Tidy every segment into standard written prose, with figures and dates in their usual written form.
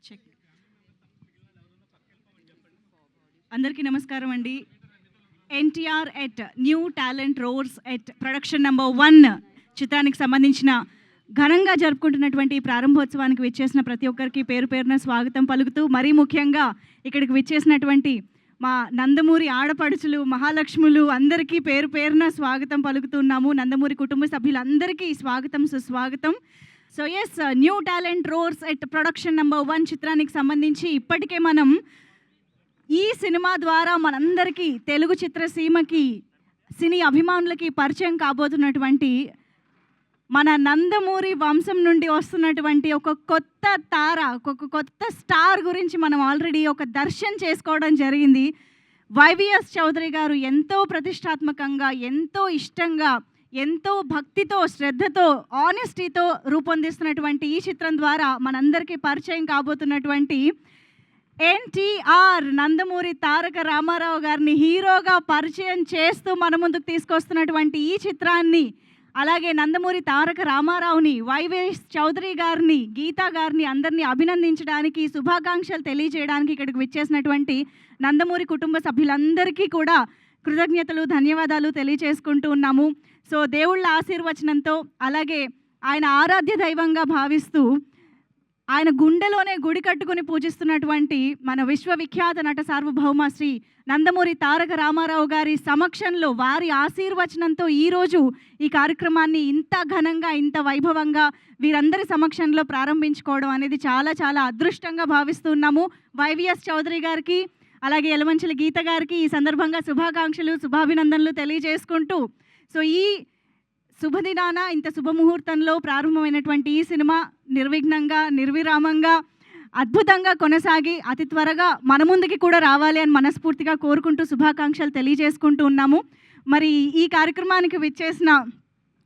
Check. అందరికీ నమస్కారం అండి. NTR at new talent roars at production number 1 చిత్రానికి సంబంధించిన ఘనంగా జరుపుకుంటున్నటువంటి ఈ ప్రారంభోత్సవానికి విచ్చేసిన ప్రతి ఒక్కరికి పేరు పేరున స్వాగతం పలుకుతూ, మరీ ముఖ్యంగా ఇక్కడికి విచ్చేసినటువంటి మా నందమూరి ఆడపడుచులు మహాలక్ష్ములు అందరికీ పేరు పేరున స్వాగతం పలుకుతున్నాము. నందమూరి కుటుంబ సభ్యులందరికీ స్వాగతం, సుస్వాగతం. So yes, new talent roars at production number 1 చిత్రానికి సంబంధించి ఇప్పటికే మనం ఈ సినిమా ద్వారా మనందరికీ, తెలుగు చిత్రసీమకి, సినీ అభిమానులకి పరిచయం కాబోతున్నటువంటి మన నందమూరి వంశం నుండి వస్తున్నటువంటి ఒక కొత్త తార, ఒక కొత్త స్టార్ గురించి మనం ఆల్రెడీ ఒక దర్శనం చేసుకోవడం జరిగింది. వైవిఎస్ చౌదరి గారు ఎంతో ప్రతిష్టాత్మకంగా, ఎంతో ఇష్టంగా, ఎంతో భక్తితో, శ్రద్ధతో, ఆనెస్టీతో రూపొందిస్తున్నటువంటి ఈ చిత్రం ద్వారా మనందరికీ పరిచయం కాబోతున్నటువంటి ఎన్టీఆర్ నందమూరి తారక రామారావు గారిని హీరోగా పరిచయం చేస్తూ మన ముందుకు తీసుకొస్తున్నటువంటి ఈ చిత్రాన్ని, అలాగే నందమూరి తారక రామారావుని, వైవిఎస్ చౌదరి గారిని, గీతా గారిని అందరినీ అభినందించడానికి, శుభాకాంక్షలు తెలియజేయడానికి ఇక్కడికి విచ్చేసినటువంటి నందమూరి కుటుంబ సభ్యులందరికీ కూడా కృతజ్ఞతలు, ధన్యవాదాలు తెలియజేసుకుంటూ ఉన్నాము. సో దేవుళ్ళ ఆశీర్వచనంతో, అలాగే ఆయన ఆరాధ్య దైవంగా భావిస్తూ ఆయన గుండెలోనే గుడి కట్టుకుని పూజిస్తున్నటువంటి మన విశ్వవిఖ్యాత నట సార్వభౌమ శ్రీ నందమూరి తారక రామారావు గారి సమక్షంలో, వారి ఆశీర్వచనంతో ఈరోజు ఈ కార్యక్రమాన్ని ఇంత ఘనంగా, ఇంత వైభవంగా వీరందరి సమక్షంలో ప్రారంభించుకోవడం అనేది చాలా చాలా అదృష్టంగా భావిస్తున్నాము. వైవిఎస్ చౌదరి గారికి, అలాగే యలమంచిలి గీత గారికి ఈ సందర్భంగా శుభాకాంక్షలు, శుభాభినందనలు తెలియజేసుకుంటూ, సో ఈ శుభదినాన, ఇంత శుభముహూర్తంలో ప్రారంభమైనటువంటి ఈ సినిమా నిర్విఘ్నంగా, నిర్విరామంగా, అద్భుతంగా కొనసాగి అతి త్వరగా మన ముందుకి కూడా రావాలి అని మనస్ఫూర్తిగా కోరుకుంటూ శుభాకాంక్షలు తెలియజేసుకుంటూ ఉన్నాము. మరి ఈ కార్యక్రమానికి విచ్చేసిన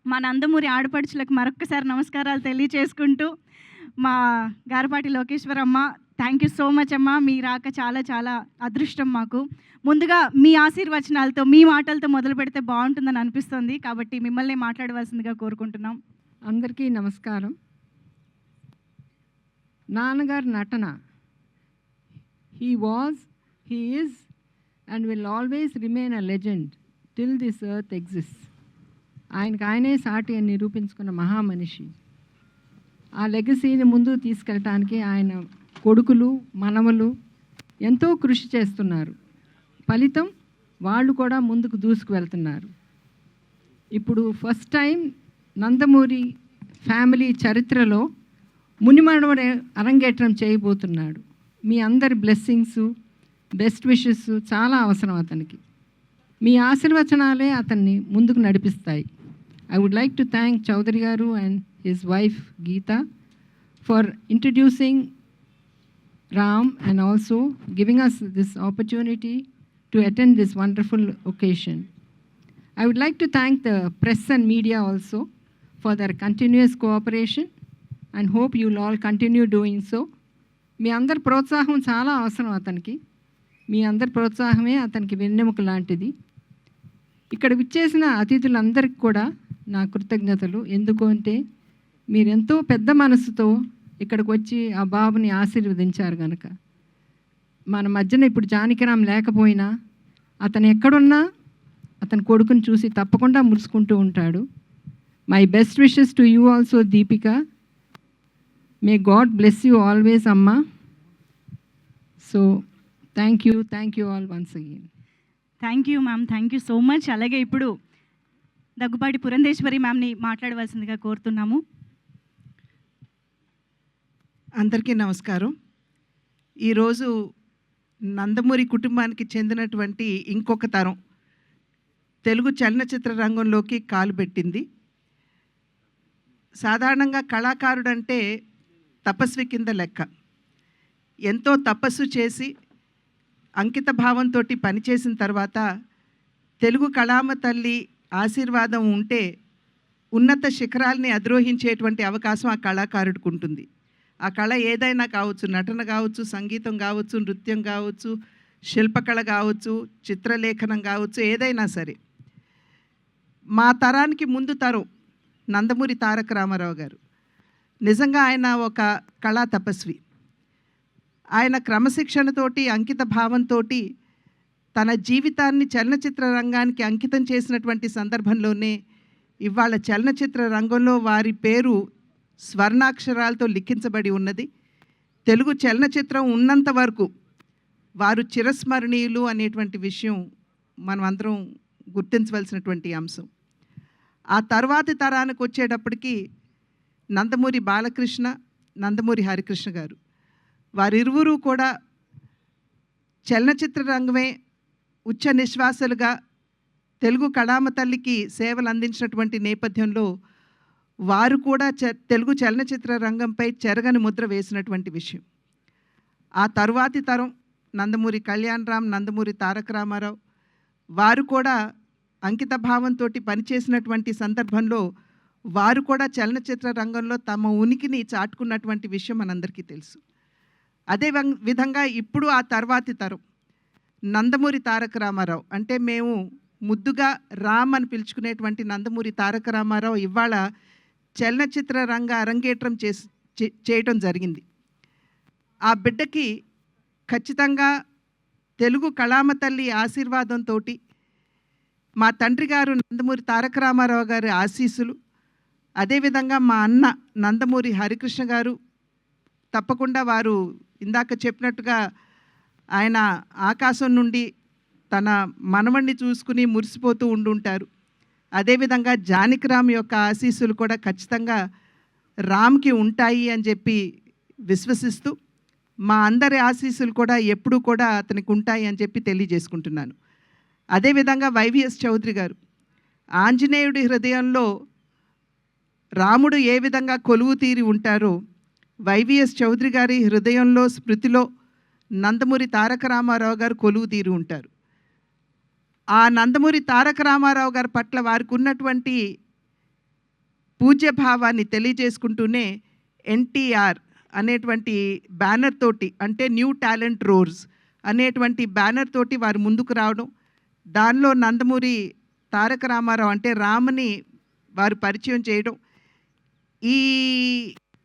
మా నందమూరి ఆడపడుచులకు మరొక్కసారి నమస్కారాలు తెలియజేసుకుంటూ, మా Garapati Lokeswaramma, thank you so much అమ్మ. మీ రాక చాలా చాలా అదృష్టం మాకు. ముందుగా మీ ఆశీర్వచనాలతో, మీ మాటలతో మొదలు పెడితే బాగుంటుందని అనిపిస్తుంది, కాబట్టి మిమ్మల్ని మాట్లాడవలసిందిగా కోరుకుంటున్నాం. అందరికీ నమస్కారం. నాన్నగారు నటన, he was, he is and will always remain a legend till this earth exist. ఆయనే సాటి అని నిరూపించుకున్న మహామనిషి. ఆ లెగసీని ముందుకు తీసుకెళ్ళటానికి ఆయన కొడుకులు, మనవలు ఎంతో కృషి చేస్తున్నారు. ఫలితం వాళ్ళు కూడా ముందుకు దూసుకు వెళ్తున్నారు. ఇప్పుడు ఫస్ట్ టైం నందమూరి ఫ్యామిలీ చరిత్రలో మునిమనవడు అరంగేట్రం చేయబోతున్నాడు. మీ అందరి బ్లెస్సింగ్స్, బెస్ట్ విషెస్ చాలా అవసరం అతనికి. మీ ఆశీర్వచనాలే అతన్ని ముందుకు నడిపిస్తాయి. I would like to thank Chowdary గారు and his wife Geetha for introducing Ram and also giving us this opportunity to attend this wonderful occasion. I would like to thank the press and media also for their continuous cooperation and hope you will all continue doing so. మీ అందరి ప్రోత్సాహం చాలా అవసరం అతనికి. మీ అందరి ప్రోత్సాహమే అతనికి వెన్నెముక లాంటిది. ఇక్కడ విచ్చేసిన అతిథులందరికీ కూడా నా కృతజ్ఞతలు. ఎందుకంటే మీరెంతో పెద్ద మనసుతో ఇక్కడికి వచ్చి ఆ బాబుని ఆశీర్వదించారు కనుక. మన మధ్యన ఇప్పుడు జానకిరామ్ లేకపోయినా అతను ఎక్కడున్నా అతని కొడుకుని చూసి తప్పకుండా మురుసుకుంటూ ఉంటాడు. My best wishes to you also Deepika. May God bless you always అమ్మా. So thank you all once again. Thank you ma'am, thank you so much. అలాగే ఇప్పుడు దగ్గుబాటి పురంధేశ్వరి మ్యామ్ని మాట్లాడవలసిందిగా కోరుతున్నాము. అందరికీ నమస్కారం. ఈరోజు నందమూరి కుటుంబానికి చెందినటువంటి ఇంకొక తరం తెలుగు చలనచిత్ర రంగంలోకి కాలు పెట్టింది. సాధారణంగా కళాకారుడు అంటే తపస్వి కింద లెక్క. ఎంతో తపస్సు చేసి అంకిత భావంతో పనిచేసిన తర్వాత తెలుగు కళామ తల్లి ఆశీర్వాదం ఉంటే ఉన్నత శిఖరాల్ని అధిరోహించేటువంటి అవకాశం ఆ కళాకారుడికి ఉంటుంది. ఆ కళ ఏదైనా కావచ్చు, నటన కావచ్చు, సంగీతం కావచ్చు, నృత్యం కావచ్చు, శిల్పకళ కావచ్చు, చిత్రలేఖనం కావచ్చు, ఏదైనా సరే. మా తరానికి ముందు తరం నందమూరి తారక రామారావు గారు. నిజంగా ఆయన ఒక కళా తపస్వి. ఆయన క్రమశిక్షణతోటి అంకిత భావంతో తన జీవితాన్ని చలనచిత్ర రంగానికి అంకితం చేసినటువంటి సందర్భంలోనే ఇవాళ చలనచిత్ర రంగంలో వారి పేరు స్వర్ణాక్షరాలతో లిఖించబడి ఉన్నది. తెలుగు చలనచిత్రం ఉన్నంత వరకు వారు చిరస్మరణీయులు అనేటువంటి విషయం మనం అందరం గుర్తించవలసినటువంటి అంశం. ఆ తర్వాతి తరానికి వచ్చేటప్పటికి నందమూరి బాలకృష్ణ, నందమూరి హరికృష్ణ గారు వారిరువురు కూడా చలనచిత్ర రంగమే ఉచ్చ నిశ్వాసలుగా తెలుగు కళామ తల్లికి సేవలు అందించినటువంటి నేపథ్యంలో వారు కూడా తెలుగు చలనచిత్ర రంగంపై చెరగని ముద్ర వేసినటువంటి విషయం. ఆ తరువాతి తరం నందమూరి కళ్యాణరామ్, నందమూరి తారక రామారావు వారు కూడా అంకిత భావంతో పనిచేసినటువంటి సందర్భంలో వారు కూడా చలనచిత్ర రంగంలో తమ ఉనికిని చాటుకున్నటువంటి విషయం మనందరికీ తెలుసు. అదే విధంగా ఇప్పుడు ఆ తర్వాతి తరం నందమూరి తారక రామారావు, అంటే మేము ముద్దుగా రామ్ అని పిలుచుకునేటువంటి నందమూరి తారక రామారావు ఇవాళ చలనచిత్ర రంగ అరంగేట్రం చేయటం జరిగింది. ఆ బిడ్డకి ఖచ్చితంగా తెలుగు కళామ తల్లి ఆశీర్వాదంతో మా తండ్రి గారు నందమూరి తారక రామారావు గారి ఆశీస్సులు, అదేవిధంగా మా అన్న నందమూరి హరికృష్ణ గారు తప్పకుండా వారు ఇందాక చెప్పినట్టుగా ఆయన ఆకాశం నుండి తన మనవణ్ణి చూసుకుని మురిసిపోతూ ఉండుంటారు. అదేవిధంగా జానకిరామ్ యొక్క ఆశీస్సులు కూడా ఖచ్చితంగా రామ్కి ఉంటాయి అని చెప్పి విశ్వసిస్తూ మా అందరి ఆశీస్సులు కూడా ఎప్పుడూ కూడా అతనికి ఉంటాయి అని చెప్పి తెలియజేసుకుంటున్నాను. అదేవిధంగా వైవిఎస్ చౌదరి గారు ఆంజనేయుడి హృదయంలో రాముడు ఏ విధంగా కొలువు తీరి ఉంటారో వైవిఎస్ చౌదరి గారి హృదయంలో స్మృతిలో నందమూరి తారక రామారావు గారు కొలువు తీరి ఉంటారు. ఆ నందమూరి తారక రామారావు గారి పట్ల వారికి ఉన్నటువంటి పూజ్యభావాన్ని తెలియజేసుకుంటూనే ఎన్టీఆర్ అనేటువంటి బ్యానర్ తోటి, అంటే న్యూ టాలెంట్ రోర్స్ అనేటువంటి బ్యానర్ తోటి వారు ముందుకు రావడం, దానిలో నందమూరి తారక రామారావు అంటే రామ్ని వారు పరిచయం చేయడం, ఈ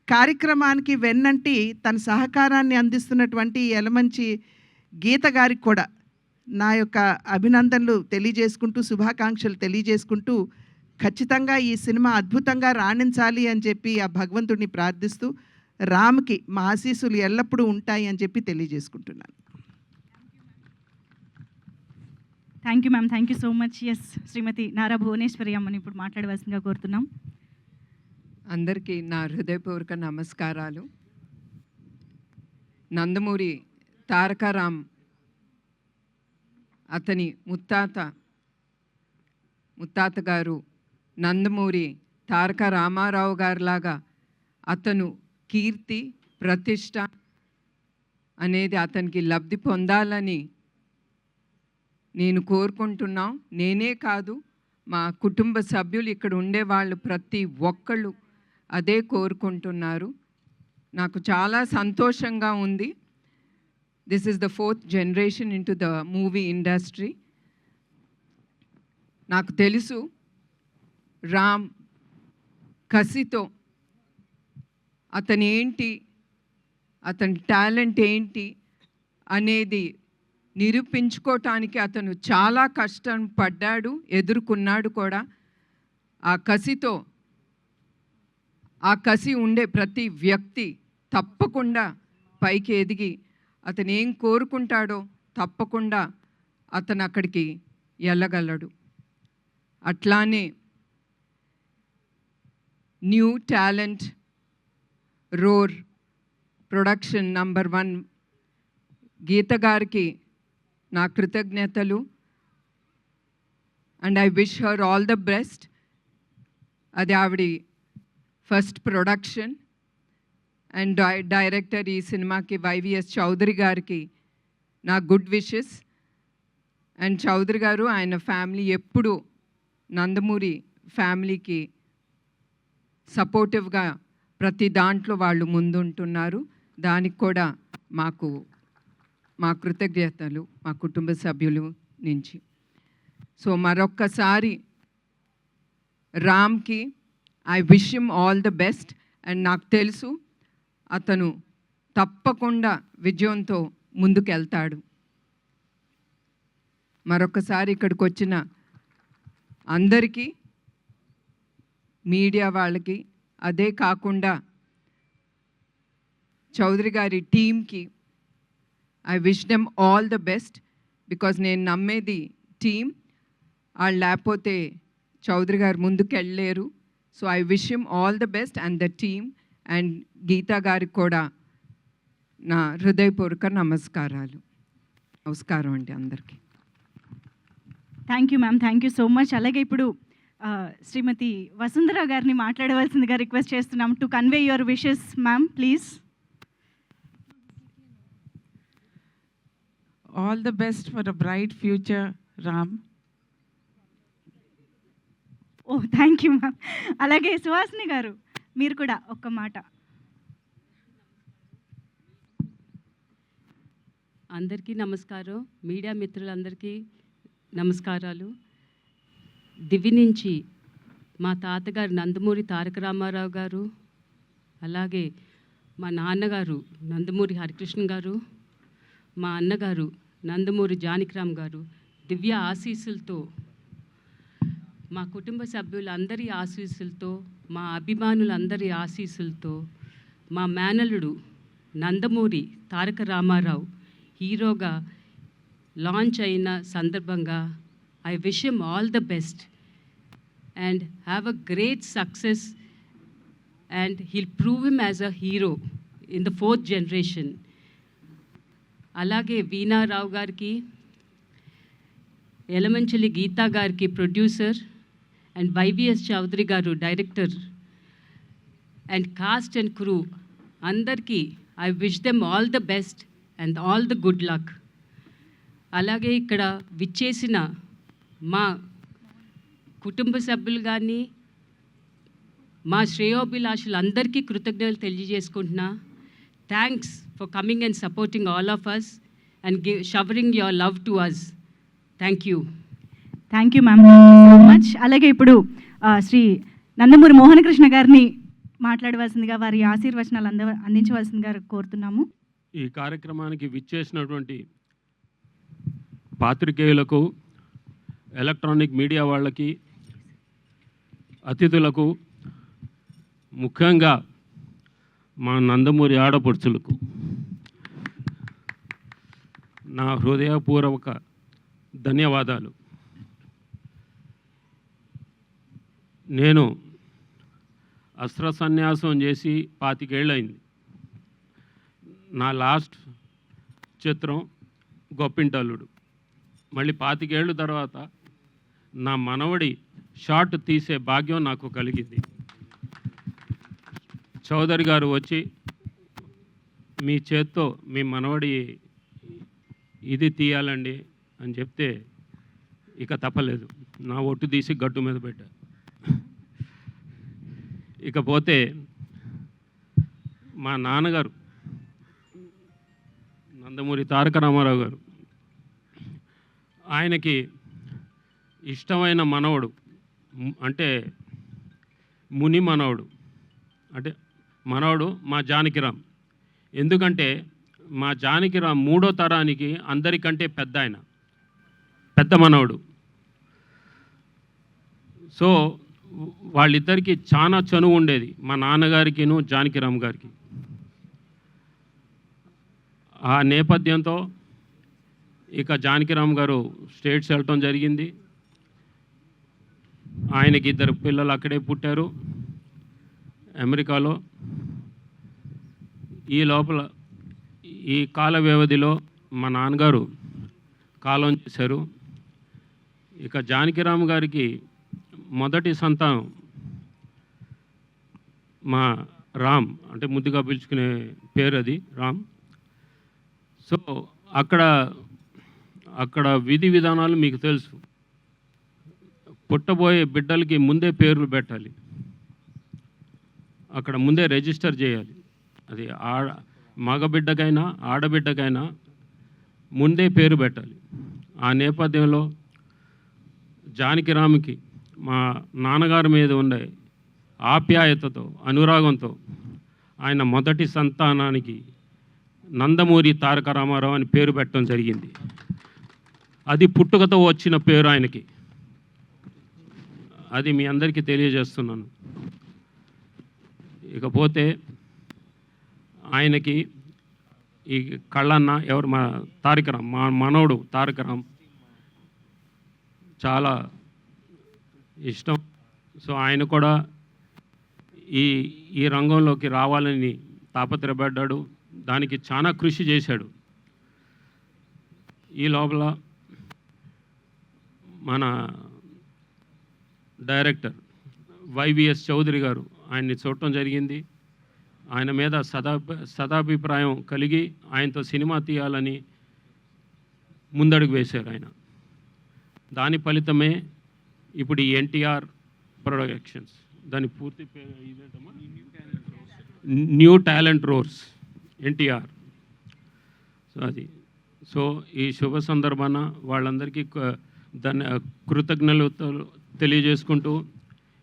కార్యక్రమానికి వెన్నంటి తన సహకారాన్ని అందిస్తున్నటువంటి యలమంచి గీత గారికి కూడా నా యొక్క అభినందనలు తెలియజేసుకుంటూ, శుభాకాంక్షలు తెలియజేసుకుంటూ, ఖచ్చితంగా ఈ సినిమా అద్భుతంగా రాణించాలి అని చెప్పి ఆ భగవంతుడిని ప్రార్థిస్తూ రామ్కి మా ఆశీస్సులు ఎల్లప్పుడూ ఉంటాయి అని చెప్పి తెలియజేసుకుంటున్నాను. Thank you ma'am, thank you so much. Yes, Srimathi Nara Bhuvaneswari అమ్మని ఇప్పుడు మాట్లాడవలసిందిగా కోరుతున్నాం. అందరికీ నా హృదయపూర్వక నమస్కారాలు. నందమూరి తారకరామ్ అతని ముత్తాత గారు నందమూరి తారక రామారావు గారిలాగా అతను కీర్తి ప్రతిష్ట అనేది అతనికి లబ్ధి పొందాలని నేను కోరుకుంటున్నాం. నేనే కాదు, మా కుటుంబ సభ్యులు, ఇక్కడ ఉండేవాళ్ళు ప్రతి ఒక్కళ్ళు అదే కోరుకుంటున్నారు. నాకు చాలా సంతోషంగా ఉంది. This is the 4th generation into the movie industry. నాకు తెలుసు రామ్ కసితో అతని టాలెంట్ ఏంటి అనేది నిరూపించుకోవటానికి అతను చాలా కష్టం పడ్డాడు, ఎదుర్కొన్నాడు కూడా. ఆ కసి ఉండే ప్రతి వ్యక్తి తప్పకుండా పైకి ఎదిగి అతను ఏం కోరుకుంటాడో తప్పకుండా అతను అక్కడికి వెళ్ళగలడు. అట్లానే new talent roar production number 1 Geetha గారికి నా కృతజ్ఞతలు. And I wish her all the best. అది ఆవిడ ఫస్ట్ ప్రొడక్షన్. అండ్ డైరెక్టర్ ఈ సినిమాకి వైవిఎస్ చౌదరి గారికి నా గుడ్ విషెస్. అండ్ చౌదరి గారు, ఆయన ఫ్యామిలీ ఎప్పుడు నందమూరి ఫ్యామిలీకి సపోర్టివ్గా ప్రతి దాంట్లో వాళ్ళు ముందుంటున్నారు. దానికి కూడా మా కృతజ్ఞతలు మా కుటుంబ సభ్యులు నుంచి. సో మరొక్కసారి రామ్కి I wish him all the best. And నాకు తెలుసు అతను తప్పకుండా విజయంతో ముందుకెళ్తాడు. మరొకసారి ఇక్కడికి వచ్చిన అందరికీ, మీడియా వాళ్ళకి, అదే కాకుండా చౌదరి గారి టీమ్కి I wish them all the best. Because నేను నమ్మేది టీమ్, వాళ్ళు లేకపోతే చౌదరి గారు ముందుకు వెళ్ళలేరు. So I wish him all the best and the team. And Geetha గారికి కూడా నా హృదయపూర్వక నమస్కారాలు. నమస్కారం అండి అందరికీ. Thank you ma'am, thank you so much. అలాగే ఇప్పుడు శ్రీమతి వసుంధర గారిని మాట్లాడవలసిందిగా రిక్వెస్ట్ చేస్తున్నాం. To convey your wishes ma'am, please. All the best for a bright future, Ram. Oh thank you ma'am. అలాగే సుహాసిని గారు, మీరు కూడా ఒక్క మాట. అందరికీ నమస్కారం. మీడియా మిత్రులందరికీ నమస్కారాలు. దివి నుంచి మా తాతగారు నందమూరి తారక రామారావు గారు, అలాగే మా నాన్నగారు నందమూరి హరికృష్ణ గారు, మా అన్నగారు నందమూరి జానకిరామ్ గారు దివ్య ఆశీస్సులతో, మా కుటుంబ సభ్యులందరి ఆశీస్సులతో, మా అభిమానులందరి ఆశీస్సులతో, మా మేనల్లుడు నందమూరి తారక రామారావు హీరోగా లాంచ్ అయిన సందర్భంగా I wish him all the best and have a great success and he'll prove him as a hero in the 4th generation. అలాగే వీణారావు గారికి, ఎలమంచిలి గీతా గారికి ప్రొడ్యూసర్, అండ్ వైవిఎస్ చౌదరి గారు director, and cast and crew అందరికీ I wish them all the best and all the good luck. అలాగే ఇక్కడ విచ్చేసిన మా కుటుంబ సభ్యులు కానీ, మా శ్రేయోభిలాషులందరికీ కృతజ్ఞతలు తెలియజేసుకుంటున్నా. Thanks for coming and supporting all of us and showering your love to us. Thank you. Thank you ma'am, so much. అలాగే ఇప్పుడు శ్రీ నందమూరి మోహనకృష్ణ గారిని మాట్లాడవలసిందిగా, వారి ఆశీర్వచనాలు అందించవలసిందిగా కోరుతున్నాము. ఈ కార్యక్రమానికి విచ్చేసినటువంటి పాత్రికేయులకు, ఎలక్ట్రానిక్ మీడియా వాళ్ళకి, అతిథులకు, ముఖ్యంగా మా నందమూరి ఆడపడుచులకు నా హృదయపూర్వక ధన్యవాదాలు. నేను అస్త్ర సన్యాసం చేసి 25 ఏళ్ళైంది. నా లాస్ట్ చిత్రం గొప్పింటల్లుడు. మళ్ళీ 25 ఏళ్ళ తర్వాత నా మనవడి షార్ట్ తీసే భాగ్యం నాకు కలిగింది. చౌదరి గారు వచ్చి మీ చేత్తో మీ మనవడి ఇది తీయాలండి అని చెప్తే ఇక తప్పలేదు, నా ఒట్టు తీసి గట్టు మీద పెట్టా. ఇకపోతే మా నాన్నగారు నందమూరి తారక రామారావు గారు, ఆయనకి ఇష్టమైన మనవడు అంటే ముని మనవడు, అంటే మనవడు మా జానకిరామ్. ఎందుకంటే మా జానకిరామ్ 3వ తరానికి అందరికంటే పెద్ద ఆయన, పెద్ద మనవడు. సో వాళ్ళిద్దరికీ చాలా చనువు ఉండేది, మా నాన్నగారికిను జానకిరామ్ గారికి. ఆ నేపథ్యంతో ఇక జానకిరామ్ గారు స్టేట్స్ వెళ్ళటం జరిగింది. ఆయనకి 2 పిల్లలు అక్కడే పుట్టారు, అమెరికాలో. ఈ లోపల ఈ కాల వ్యవధిలో మా నాన్నగారు కాలం చేశారు. ఇక జానకిరామ్ గారికి మొదటి సంతానం మా రామ్, అంటే ముద్దుగా పిలుచుకునే పేరు అది రామ్. సో అక్కడ విధి విధానాలు మీకు తెలుసు. పుట్టబోయే బిడ్డలకి ముందే పేర్లు పెట్టాలి, అక్కడ ముందే రిజిస్టర్ చేయాలి. అది మగబిడ్డకైనా ఆడబిడ్డకైనా ముందే పేరు పెట్టాలి. ఆ నేపథ్యంలో జానకిరామ్కి మా నాన్నగారి మీద ఉండే ఆప్యాయతతో, అనురాగంతో ఆయన మొదటి సంతానానికి నందమూరి తారక రామారావు అని పేరు పెట్టడం జరిగింది. అది పుట్టుకతో వచ్చిన పేరు ఆయనకి. అది మీ అందరికీ తెలియజేస్తున్నాను. ఇకపోతే ఆయనకి ఈ కళ్ళన్న ఎవరు, మా తారకరామ్, మా మనవడు తారకరామ్ చాలా ఇష్టం. సో ఆయన కూడా ఈ రంగంలోకి రావాలని తాపత్రయపడ్డాడు. దానికి చాలా కృషి చేశాడు. ఈ లోపల మన డైరెక్టర్ వైవిఎస్ చౌదరి గారు ఆయన్ని చూడటం జరిగింది. ఆయన మీద సదాభిప్రాయం కలిగి ఆయనతో సినిమా తీయాలని ముందడుగు వేశారు ఆయన. దాని ఫలితమే ఇప్పుడు ఈ ఎన్టీఆర్ ప్రొడక్షన్స్, దాని పూర్తి పేరు ఇదేంటమ్మా, new talent roars NTR. So ఈ శుభ సందర్భాన వాళ్ళందరికీ కృతజ్ఞతలు తెలియజేసుకుంటూ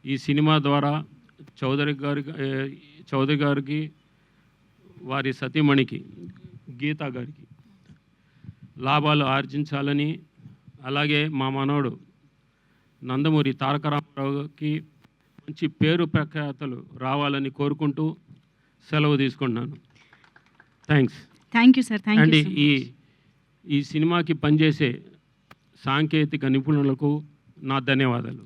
ఈ సినిమా ద్వారా చౌదరి గారికి వారి సతీమణికి గీతా గారికి లాభాలు ఆర్జించాలని, అలాగే మా మనవడు నందమూరి తారక రామారావుకి మంచి పేరు ప్రఖ్యాతలు రావాలని కోరుకుంటూ సెలవు తీసుకుంటున్నాను. Thanks. Thank you sir. Thank and you. ఈ సినిమాకి పనిచేసే సాంకేతిక నిపుణులకు నా ధన్యవాదాలు.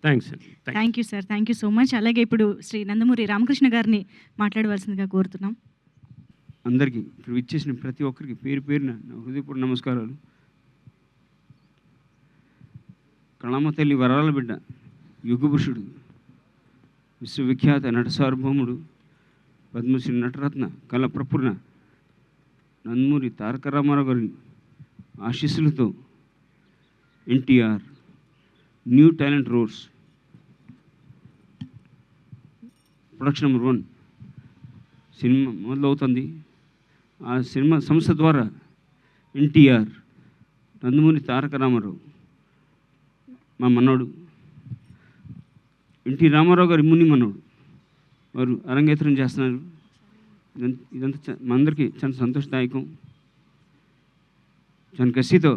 థ్యాంక్స్ అండి. Thank you sir. Thank you so much. అలాగే ఇప్పుడు శ్రీ నందమూరి రామకృష్ణ గారిని మాట్లాడవలసిందిగా కోరుతున్నాం. అందరికీ ఇక్కడ విచ్చేసిన ప్రతి ఒక్కరికి పేరు పేరున నా హృదయపూర్వక నమస్కారాలు. కళామ తల్లి వరాల బిడ్డ, యుగపురుషుడు, విశ్వవిఖ్యాత నట సార్వభౌముడు, పద్మశ్రీ నటరత్న కళ ప్రపూర్ణ నందమూరి తారక రామారావు గారి ఆశీస్సులతో NTR new talent roads production number 1 cinema మొదలవుతుంది. ఆ సినిమా సంస్థ ద్వారా ఎన్టీఆర్ నందమూరి తారక రామారావు మా మనోడు, ఎన్టీ రామారావు గారి ముని మనోడు, వారు అరంగేత్రం చేస్తున్నారు. ఇదంతా మా అందరికీ చాలా సంతోషదాయకం. చాలా కసితో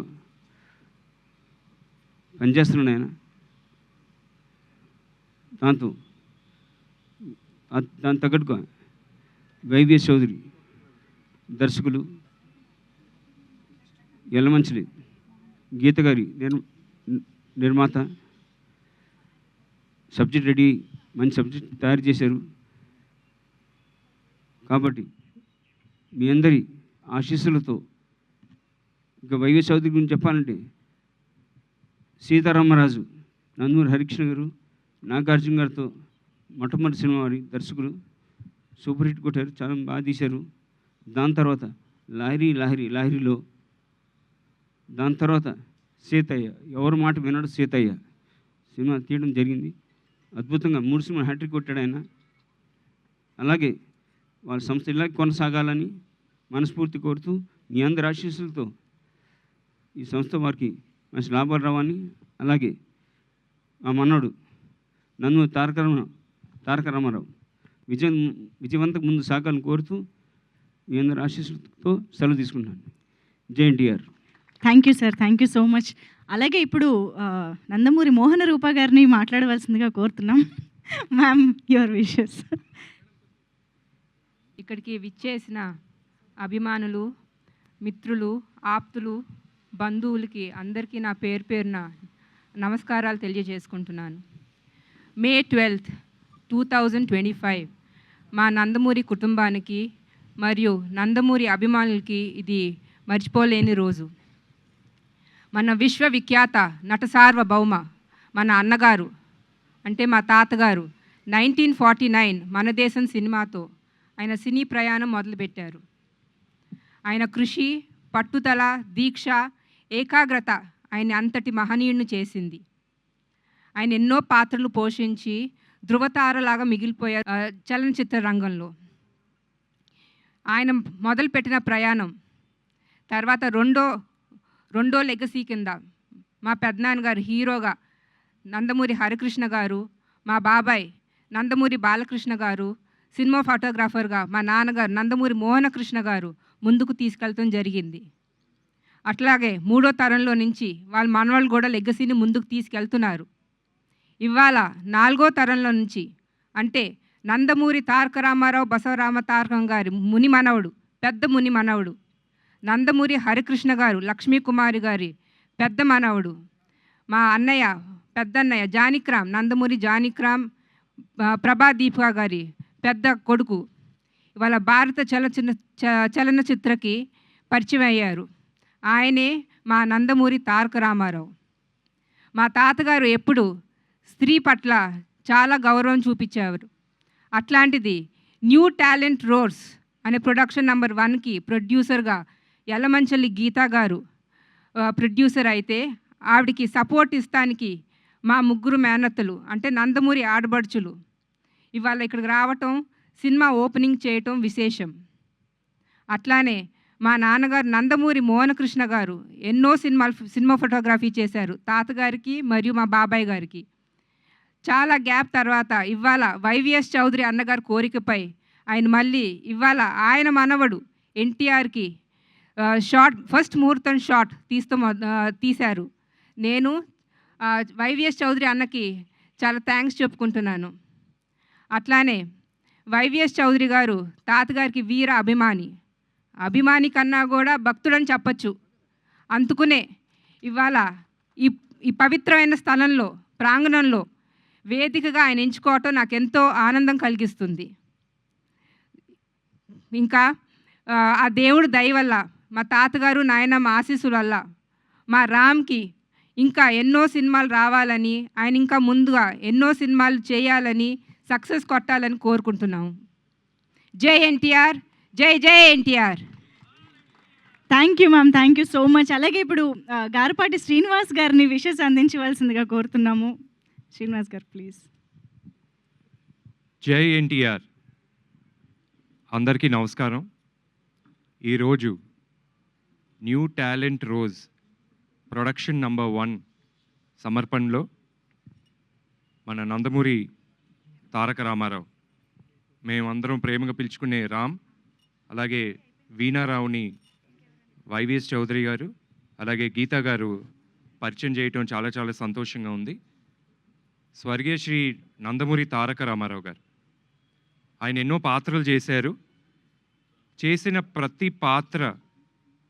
పనిచేస్తున్నాడు ఆయన. దాని తగ్గట్టుగా వైవిఎస్ చౌదరి దర్శకులు, ఎల్లమంచిలి గీత గారి నిర్మాత, సబ్జెక్ట్ రెడీ, మంచి సబ్జెక్ట్ తయారు చేశారు. కాబట్టి మీ అందరి ఆశీస్సులతో ఇంకా వైవిఎస్ చౌదరి గురించి చెప్పాలంటే సీతారామరాజు నందమూరి హరికృష్ణ గారు నాగార్జున గారితో మొట్టమొదటి సినిమా వారి దర్శకులు, సూపర్ హిట్ కొట్టారు, చాలా బాగా తీశారు. దాని తర్వాత లాహిరిలో, దాని తర్వాత సీతయ్య, ఎవరి మాట వినడు సీతయ్య సినిమా తీయడం జరిగింది. అద్భుతంగా 3 సినిమా హ్యాట్రిక్ కొట్టాడు ఆయన. అలాగే వాళ్ళ సంస్థ ఇలాగే కొనసాగాలని మనస్ఫూర్తి కోరుతూ మీ అందరి ఆశీస్సులతో ఈ సంస్థ వారికి మంచి లాభాలు రావాలని, అలాగే మా మనోడు నందమూరి తారక రామారావు విజయవంతంగా ముందు సాగాలని కోరుతూ మీ అందరి ఆశీస్సులతో సెలవు తీసుకుంటున్నాను. జై NTR. Thank you sir. Thank you so much. అలాగే ఇప్పుడు నందమూరి మోహన రూప గారిని మాట్లాడవలసిందిగా కోరుతున్నాం. Ma'am, your wishes. ఇక్కడికి విచ్చేసిన అభిమానులు, మిత్రులు, ఆప్తులు, బంధువులకి అందరికీ నా పేరు పేరున నమస్కారాలు తెలియజేసుకుంటున్నాను. మే 12, 2025 మా నందమూరి కుటుంబానికి మరియు నందమూరి అభిమానులకి ఇది మర్చిపోలేని రోజు. మన విశ్వవిఖ్యాత నట సార్వభౌమ మన అన్నగారు అంటే మా తాతగారు 1949 మన దేశం సినిమాతో ఆయన సినీ ప్రయాణం మొదలుపెట్టారు. ఆయన కృషి, పట్టుదల, దీక్ష, ఏకాగ్రత ఆయన అంతటి మహనీయుడిని చేసింది. ఆయన ఎన్నో పాత్రలు పోషించి ధృవతారలాగా మిగిలిపోయారు చలనచిత్ర రంగంలో. ఆయన మొదలుపెట్టిన ప్రయాణం తర్వాత రెండో లెగసీ కింద మా పెద్దనాన్నగారు హీరోగా నందమూరి హరికృష్ణ గారు, మా బాబాయ్ నందమూరి బాలకృష్ణ గారు సినిమా ఫోటోగ్రాఫర్గా, మా నాన్నగారు నందమూరి మోహనకృష్ణ గారు ముందుకు తీసుకెళ్ళటం జరిగింది. అట్లాగే 3వ తరంలో నుంచి వాళ్ళ మనవాళ్ళు కూడా లెగసీని ముందుకు తీసుకెళ్తున్నారు. ఇవాళ 4వ తరంలో నుంచి అంటే నందమూరి తారక రామారావు బసవరామ తారకం గారి ముని మనవడు, పెద్ద ముని మనవడు, నందమూరి హరికృష్ణ గారు లక్ష్మీకుమారి గారి పెద్ద మనవడు, మా అన్నయ్య పెద్దన్నయ్య జానకిరామ్, నందమూరి జానకిరామ్ ప్రభాదీప గారి పెద్ద కొడుకు ఇవాళ భారత చలనచిత్రకి పరిచయం అయ్యారు. ఆయనే మా నందమూరి తారక రామారావు. మా తాతగారు ఎప్పుడు స్త్రీ పట్ల చాలా గౌరవం చూపించేవారు. అట్లాంటిది న్యూ టాలెంట్ రోడ్స్ అనే ప్రొడక్షన్ నెంబర్ 1కి ప్రొడ్యూసర్గా యలమంచలి గీతా గారు ప్రొడ్యూసర్ అయితే, ఆవిడికి సపోర్ట్ ఇస్తానికి మా ముగ్గురు మేనత్తలు అంటే నందమూరి ఆడబడుచులు ఇవాళ ఇక్కడికి రావటం, సినిమా ఓపెనింగ్ చేయటం విశేషం. అట్లానే మా నాన్నగారు నందమూరి మోహనకృష్ణ గారు ఎన్నో సినిమా ఫోటోగ్రఫీ చేశారు తాతగారికి మరియు మా బాబాయ్ గారికి. చాలా గ్యాప్ తర్వాత ఇవాళ వైవిఎస్ చౌదరి అన్నగారి కోరికపై ఆయన మళ్ళీ ఇవాళ ఆయన మనవడు ఎన్టీఆర్కి ఫస్ట్ ముహూర్తం షాట్ తీశారు. నేను వైవిఎస్ చౌదరి అన్నకి చాలా థ్యాంక్స్ చెప్పుకుంటున్నాను. అట్లానే వైవిఎస్ చౌదరి గారు తాతగారికి వీర అభిమాని కన్నా కూడా భక్తుడని చెప్పచ్చు. అందుకునే ఇవాళ ఈ పవిత్రమైన స్థలంలో ప్రాంగణంలో వేదికగా ఆయన ఎంచుకోవటం నాకు ఎంతో ఆనందం కలిగిస్తుంది. ఇంకా ఆ దేవుడు దయ వల్ల, మా తాతగారు నాయనమ్మ ఆశీస్సుల వల్ల మా రామ్కి ఇంకా ఎన్నో సినిమాలు రావాలని, ఆయన ఇంకా ముందుగా ఎన్నో సినిమాలు చేయాలని, సక్సెస్ కొట్టాలని కోరుకుంటున్నాము. జై ఎన్టీఆర్, జై జై NTR. Thank you ma'am, thank you so much. అలాగే ఇప్పుడు గారపాటి శ్రీనివాస్ గారిని విషెస్ అందించవలసిందిగా కోరుతున్నాము. శ్రీనివాస్ గారు ప్లీజ్. జై ఎన్టీఆర్. అందరికీ నమస్కారం. ఈరోజు new talent rose production number 1 సమర్పణలో మన నందమూరి తారక రామారావు, మేమందరం ప్రేమగా పిలుచుకునే రామ్, అలాగే వీణారావుని వైవిఎస్ చౌదరి గారు, అలాగే గీతా గారు పరిచయం చేయటం చాలా చాలా సంతోషంగా ఉంది. స్వర్గీయ శ్రీ నందమూరి తారక రామారావు గారు, ఆయన ఎన్నో పాత్రలు చేశారు. చేసిన ప్రతి పాత్ర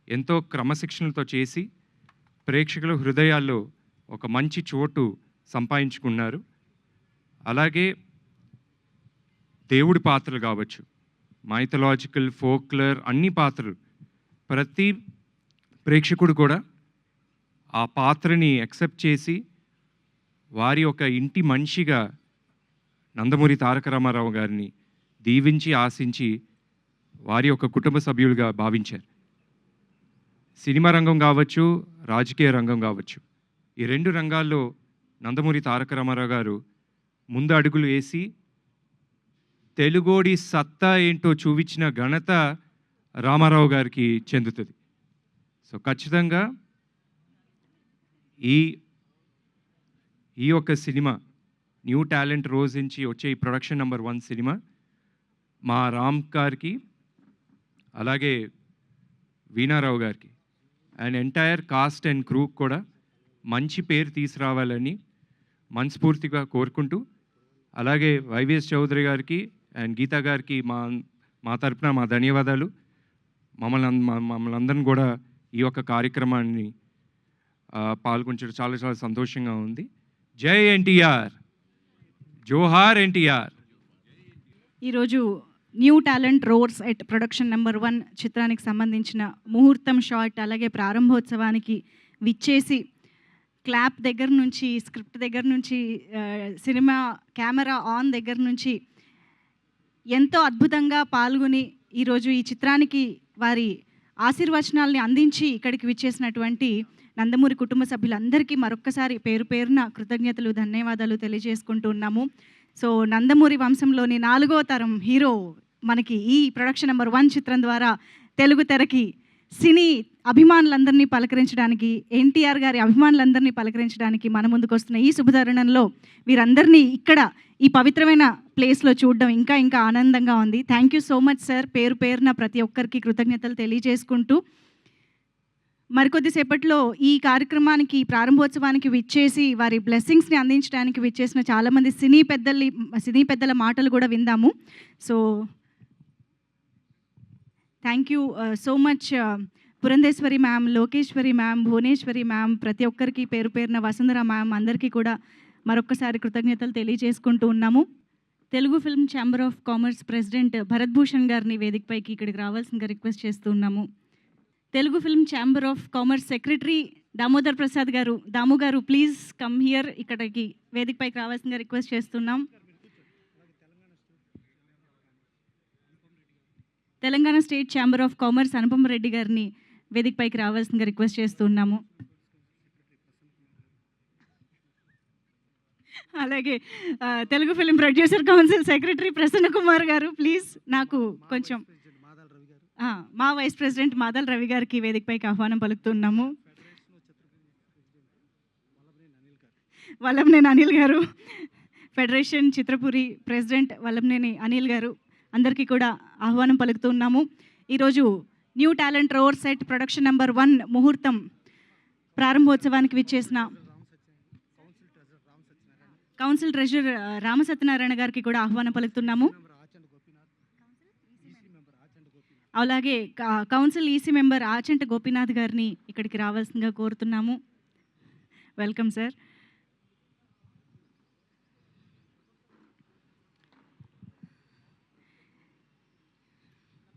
ఎంతో క్రమశిక్షణతో చేసి ప్రేక్షకుల హృదయాల్లో ఒక మంచి చోటు సంపాదించుకున్నారు. అలాగే దేవుడి పాత్రలు కావచ్చు, మైథలాజికల్, ఫోక్లర్ అన్ని పాత్రలు, ప్రతి ప్రేక్షకుడు కూడా ఆ పాత్రని యాక్సెప్ట్ చేసి వారి ఒక ఇంటి మనిషిగా నందమూరి తారక రామారావు గారిని దీవించి ఆశించి వారి ఒక కుటుంబ సభ్యులుగా భావించారు. సినిమా రంగం కావచ్చు, రాజకీయ రంగం కావచ్చు, ఈ 2 రంగాల్లో నందమూరి తారక రామారావు గారు ముందు అడుగులు వేసి తెలుగోడి సత్తా ఏంటో చూపించిన ఘనత రామారావు గారికి చెందుతుంది. సో ఖచ్చితంగా ఈ యొక్క సినిమా న్యూ టాలెంట్ రోజ్ నుంచి వచ్చే ఈ ప్రొడక్షన్ నంబర్ 1 సినిమా మా రామ్ గారికి, అలాగే వీణారావు గారికి and entire cost and crew కూడా మంచి పేరు తీసుకురావాలని మనస్ఫూర్తిగా కోరుకుంటూ, అలాగే వైవిఎస్ చౌదరి గారికి అండ్ గీతా గారికి మా తరపున మా ధన్యవాదాలు. మమ్మల్ని అందరిని కూడా ఈ యొక్క కార్యక్రమాన్ని పాల్గొనడం చాలా చాలా సంతోషంగా ఉంది. జై ఎన్టీఆర్, జోహార్ ఎన్టీఆర్. ఈరోజు new talent roads at production number 1 చిత్రానికి సంబంధించిన ముహూర్తం షాట్, అలాగే ప్రారంభోత్సవానికి విచ్చేసి క్లాప్ దగ్గర నుంచి, స్క్రిప్ట్ దగ్గర నుంచి, సినిమా కెమెరా ఆన్ దగ్గర నుంచి ఎంతో అద్భుతంగా పాల్గొని ఈరోజు ఈ చిత్రానికి వారి ఆశీర్వచనాల్ని అందించి ఇక్కడికి విచ్చేసినటువంటి నందమూరి కుటుంబ సభ్యులందరికీ మరొక్కసారి పేరు పేరున కృతజ్ఞతలు, ధన్యవాదాలు తెలియజేసుకుంటూ ఉన్నాము. సో నందమూరి వంశంలోని 4వ తరం హీరో మనకి ఈ ప్రొడక్షన్ నెంబర్ 1 చిత్రం ద్వారా తెలుగు తెరకి సినీ అభిమానులందరినీ పలకరించడానికి, ఎన్టీఆర్ గారి అభిమానులందరినీ పలకరించడానికి మన ముందుకు వస్తున్న ఈ శుభతరుణంలో వీరందరినీ ఇక్కడ ఈ పవిత్రమైన ప్లేస్లో చూడడం ఇంకా ఇంకా ఆనందంగా ఉంది. Thank you so much sir. పేరు పేరున ప్రతి ఒక్కరికి కృతజ్ఞతలు తెలియజేసుకుంటూ మరికొద్దిసేపట్లో ఈ కార్యక్రమానికి ప్రారంభోత్సవానికి విచ్చేసి వారి బ్లెస్సింగ్స్ని అందించడానికి విచ్చేసిన చాలామంది సినీ పెద్దల మాటలు కూడా విందాము. So thank you so much Purandeswari ma'am, Lokeswari ma'am, Bhuvaneswari ma'am, ప్రతి ఒక్కరికి పేరు పేరున వసుంధర మ్యామ్ అందరికీ కూడా మరొక్కసారి కృతజ్ఞతలు తెలియజేసుకుంటూ ఉన్నాము. Telugu film chamber of commerce president Bharat Bhushan గారిని వేదికపైకి ఇక్కడికి రావాల్సిందిగా రిక్వెస్ట్ చేస్తూ ఉన్నాము. Telugu film chamber of commerce secretary Damodar Prasad గారు, దాము గారు ప్లీజ్ కమ్ హియర్, ఇక్కడికి వేదికపైకి రావాల్సిందిగా రిక్వెస్ట్ చేస్తున్నాం. Telangana state chamber of commerce Anupama Reddy గారిని వేదికపైకి రావాల్సిందిగా రిక్వెస్ట్ చేస్తున్నాము. అలాగే Telugu film producer council secretary Prasanna Kumar గారు ప్లీజ్, నాకు కొంచెం మా వైస్ ప్రెసిడెంట్ మాదల్ రవి గారికి వేదికపైకి ఆహ్వానం పలుకుతున్నాము. వల్లంనేని అనిల్ గారు, ఫెడరేషన్ చిత్రపురి ప్రెసిడెంట్ వల్లంనేని అనిల్ గారు అందరికీ కూడా ఆహ్వానం పలుకుతున్నాము. ఈరోజు new talent roar set production number 1 ముహూర్తం ప్రారంభోత్సవానికి విచ్చేసిన కౌన్సిల్ ట్రెజరర్ రామసత్యనారాయణ గారికి కూడా ఆహ్వానం పలుకుతున్నాము. అలాగే council EC member Achanta Gopinath గారిని ఇక్కడికి రావాల్సిందిగా కోరుతున్నాము. Welcome sir.